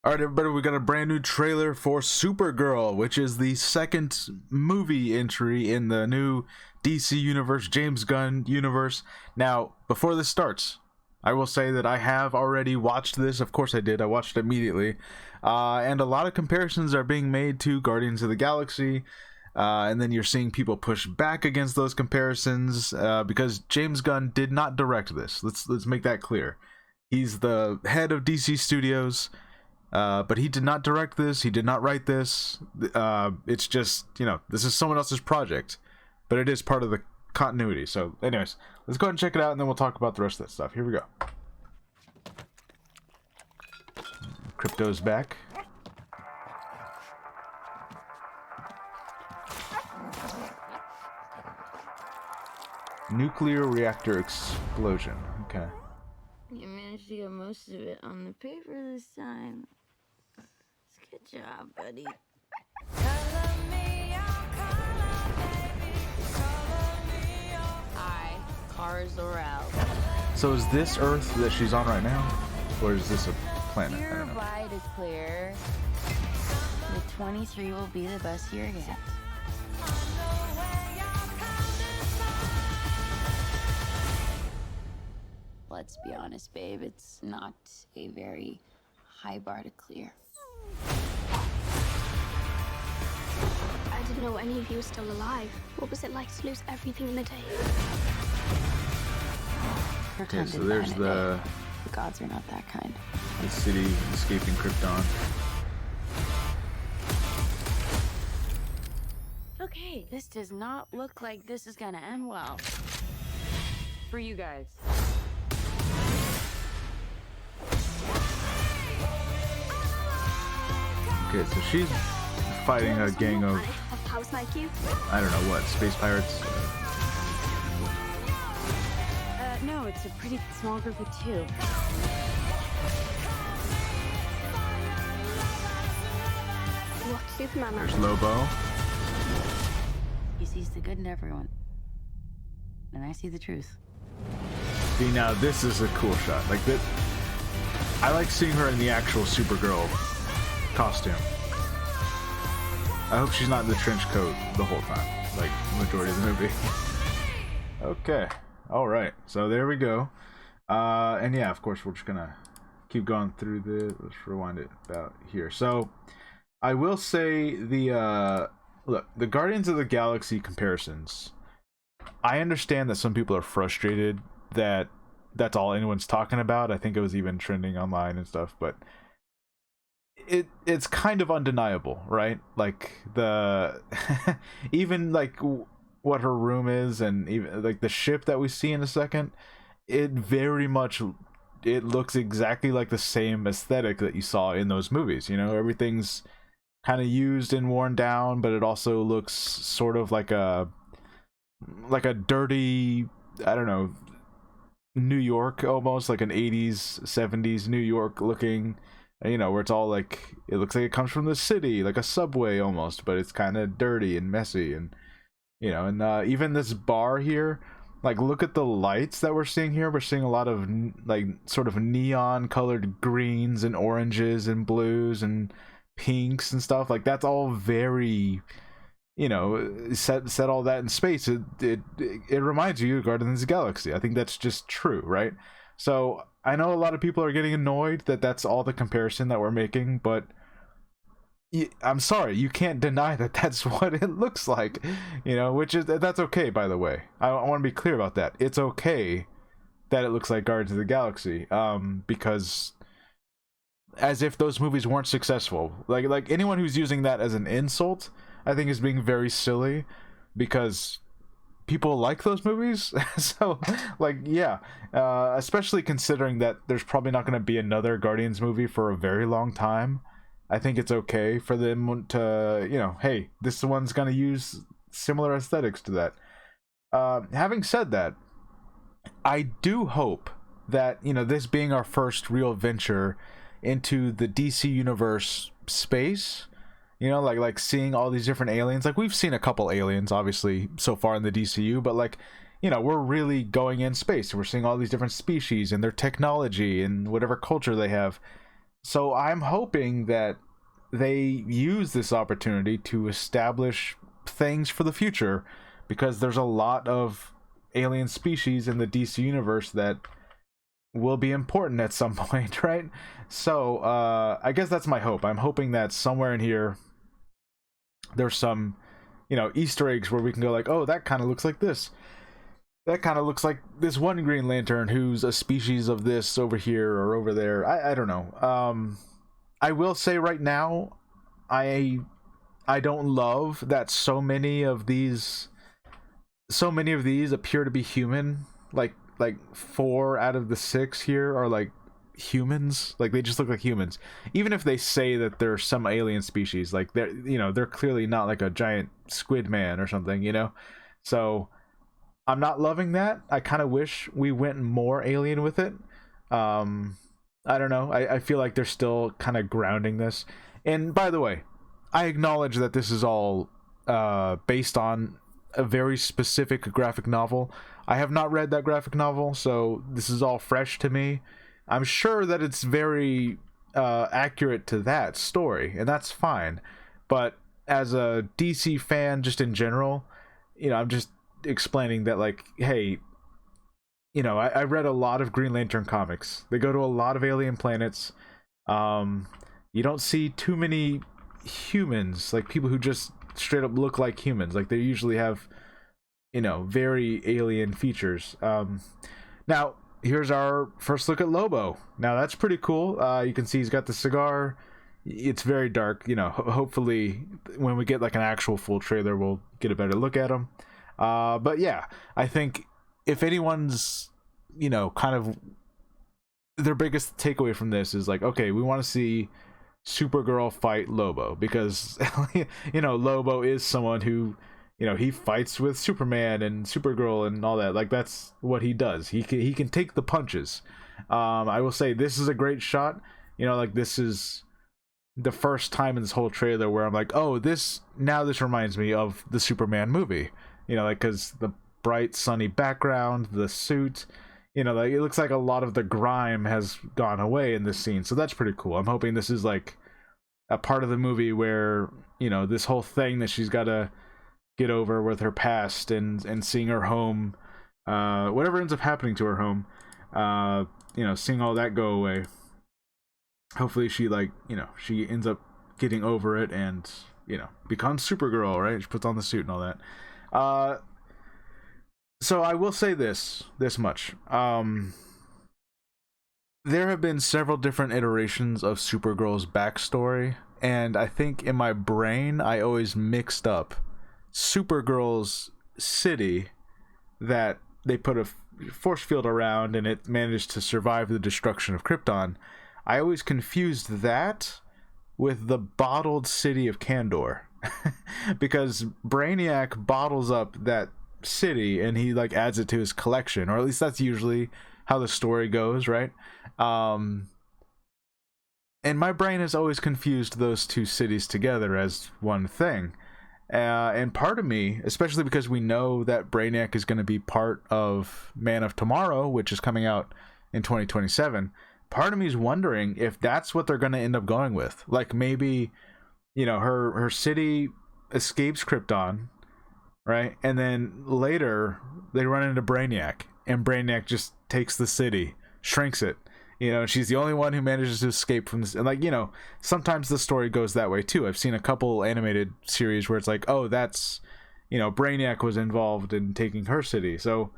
All right, everybody, we got a brand new trailer for Supergirl, which is the second movie entry in the new DC universe, James Gunn universe. Now, before this starts, I will say that I have already watched this. Of course I did. I watched it immediately. And a lot of comparisons are being made to Guardians of the Galaxy. And then you're seeing people push back against those comparisons because James Gunn did not direct this. Let's make that clear. He's the head of DC Studios. But he did not direct this. He did not write this. It's just, this is someone else's project, but it is part of the continuity. So anyways, let's go ahead and check it out, and then we'll talk about the rest of that stuff. Here we go. Crypto's back. Nuclear reactor explosion. Okay. You managed to get most of it on the paper this time. Good job, buddy. Hi, cars are out. So is this Earth that she's on right now? Or is this a planet? I Your don't know. ride is clear. The 23 will be the best year yet. Let's be honest, babe. It's not a very high bar to clear. I didn't know any of you were still alive. What was it like to lose everything in a day? Okay, so there's the gods are not that kind. the city escaping Krypton. Okay, this does not look like this is gonna end well. For you guys. Okay, so she's fighting a gang of, Powers like you? I don't know what, space pirates. No, it's a pretty small group of two. What, Superman? There's Lobo. He sees the good in everyone. And I see the truth. See, now this is a cool shot. Like that, I like seeing her in the actual Supergirl costume. I hope she's not in the trench coat the whole time, like the majority of the movie. Okay, all right. So there we go. And yeah, of course, we're just gonna keep going through the. Let's rewind it about here. So I will say the look, the Guardians of the Galaxy comparisons. I understand that some people are frustrated that that's all anyone's talking about. I think it was even trending online and stuff, but it's kind of undeniable, right? Like the even like what her room is, and even like the ship that we see in a second, it very much, it looks exactly like the same aesthetic that you saw in those movies. Everything's kind of used and worn down, but it also looks sort of like a dirty, I don't know, New York, almost like an 80s 70s New York looking, where it's all like, it looks like it comes from the city, like a subway almost, but it's kind of dirty and messy. And even this bar here, like, look at the lights that we're seeing here. We're seeing a lot of like sort of neon colored greens and oranges and blues and pinks and stuff. Like, that's all very, set all that in space. It reminds you of Guardians of the Galaxy. I think that's just true, right? So I know a lot of people are getting annoyed that that's all the comparison that we're making, but I'm sorry, you can't deny that that's what it looks like, that's okay, by the way. I want to be clear about that. It's okay that it looks like Guardians of the Galaxy, because as if those movies weren't successful. Like anyone who's using that as an insult, I think is being very silly, because people like those movies. So like, yeah, especially considering that there's probably not going to be another Guardians movie for a very long time. I think it's okay for them to, hey, this one's going to use similar aesthetics to that. Having said that, I do hope that, this being our first real venture into the DC universe space, like seeing all these different aliens. Like, we've seen a couple aliens obviously so far in the DCU, but like, we're really going in space. We're seeing all these different species and their technology and whatever culture they have. So I'm hoping that they use this opportunity to establish things for the future, because there's a lot of alien species in the DC universe that will be important at some point, right? So I guess that's my hope. I'm hoping that somewhere in here there's some, Easter eggs where we can go like, oh, that kind of looks like this. That kind of looks like this one Green Lantern who's a species of this over here or over there. I don't know. I will say right now, I don't love that so many of these appear to be human. Like 4 out of the 6 here are like humans. Like they just look like humans. Even if they say that they're some alien species, like they're clearly not like a giant squid man or something. So I'm not loving that. I kind of wish we went more alien with it. I don't know. I feel like they're still kind of grounding this. And by the way, I acknowledge that this is all based on a very specific graphic novel. I have not read that graphic novel, so this is all fresh to me. I'm sure that it's very accurate to that story, and that's fine. But as a DC fan, just in general, I'm just explaining that, like, hey, I read a lot of Green Lantern comics. They go to a lot of alien planets. You don't see too many humans, like people who just straight up look like humans. Like they usually have, very alien features. Now, here's our first look at Lobo. Now, that's pretty cool. You can see he's got the cigar. It's very dark. Hopefully when we get like an actual full trailer, we'll get a better look at him. But yeah, I think if anyone's, kind of their biggest takeaway from this is like, okay, we want to see Supergirl fight Lobo, because Lobo is someone who, he fights with Superman and Supergirl and all that. Like that's what he does. He can take the punches. I will say this is a great shot. Like this is the first time in this whole trailer where I'm like, oh, this reminds me of the Superman movie. Like because the bright sunny background, the suit, like it looks like a lot of the grime has gone away in this scene. So that's pretty cool. I'm hoping this is like a part of the movie where, this whole thing that she's got to get over with her past and seeing her home, whatever ends up happening to her home, seeing all that go away. Hopefully she she ends up getting over it and, becomes Supergirl, right? She puts on the suit and all that. So I will say this much. There have been several different iterations of Supergirl's backstory, and I think in my brain I always mixed up Supergirl's city that they put a force field around and it managed to survive the destruction of Krypton. I always confused that with the bottled city of Kandor. Because Brainiac bottles up that city and he like adds it to his collection, or at least that's usually how the story goes, right? And my brain has always confused those two cities together as one thing. And part of me, especially because we know that Brainiac is going to be part of Man of Tomorrow, which is coming out in 2027, part of me is wondering if that's what they're going to end up going with. Like maybe, her city escapes Krypton, right? And then later they run into Brainiac, and Brainiac just takes the city, shrinks it. She's the only one who manages to escape from this. And like, sometimes the story goes that way too. I've seen a couple animated series where it's like, oh, that's, Brainiac was involved in taking her city. So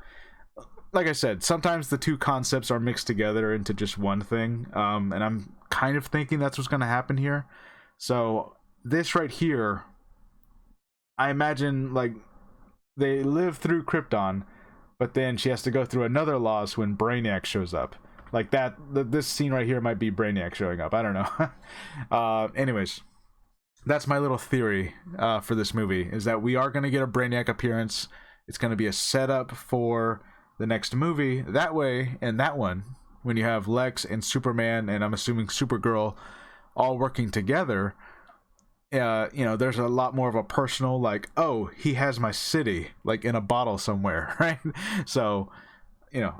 like I said, sometimes the two concepts are mixed together into just one thing. And I'm kind of thinking that's what's going to happen here. So this right here, I imagine like they live through Krypton, but then she has to go through another loss when Brainiac shows up. Like that, this scene right here might be Brainiac showing up. I don't know. Anyways, that's my little theory for this movie, is that we are going to get a Brainiac appearance. It's going to be a setup for the next movie. That way, in that one, when you have Lex and Superman, and I'm assuming Supergirl, all working together, there's a lot more of a personal, like, oh, he has my city, like in a bottle somewhere, right? So,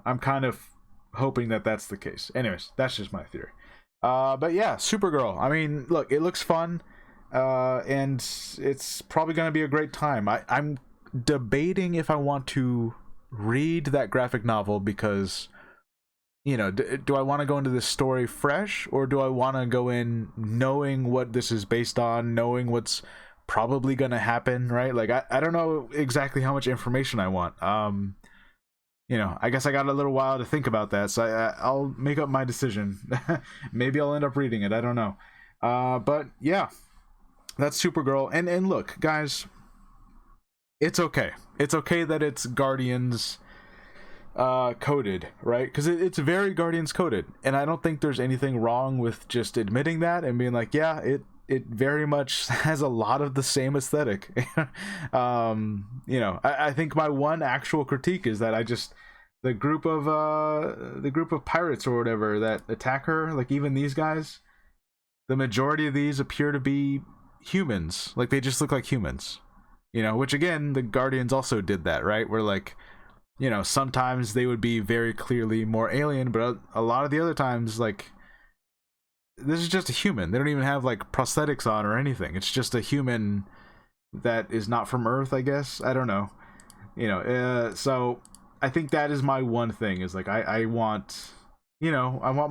I'm kind of hoping that that's the case. Anyways, that's just my theory. But yeah, Supergirl. I mean, look, it looks fun, and it's probably gonna be a great time. I'm debating if I want to read that graphic novel because, you know, do I want to go into this story fresh, or do I want to go in knowing what this is based on, knowing what's probably gonna happen, right? Like I don't know exactly how much information I want. You know, I guess I got a little while to think about that, so I'll make up my decision. Maybe I'll end up reading it, I don't know. But yeah, that's Supergirl. And look, guys, it's okay. It's okay that it's Guardians coded, right? Because it's very Guardians coded, and I don't think there's anything wrong with just admitting that and being like, yeah, it very much has a lot of the same aesthetic. You know, I think my one actual critique is that the group of pirates or whatever that attack her, like even these guys, the majority of these appear to be humans. Like they just look like humans, you know, which again, the Guardians also did that, right? Where like, you know, sometimes they would be very clearly more alien, but a lot of the other times, like, this is just a human. They don't even have like prosthetics on or anything. It's just a human that is not from Earth, I guess. I don't know, you know. So I think that is my one thing, is like I want, you know, I want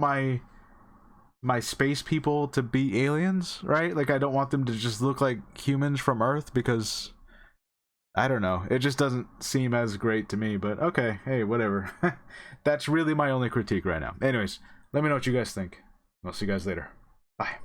my space people to be aliens, right? Like I don't want them to just look like humans from Earth, because I don't know, it just doesn't seem as great to me. But okay, hey, whatever. That's really my only critique right now. Anyways, let me know what you guys think. I'll see you guys later. Bye.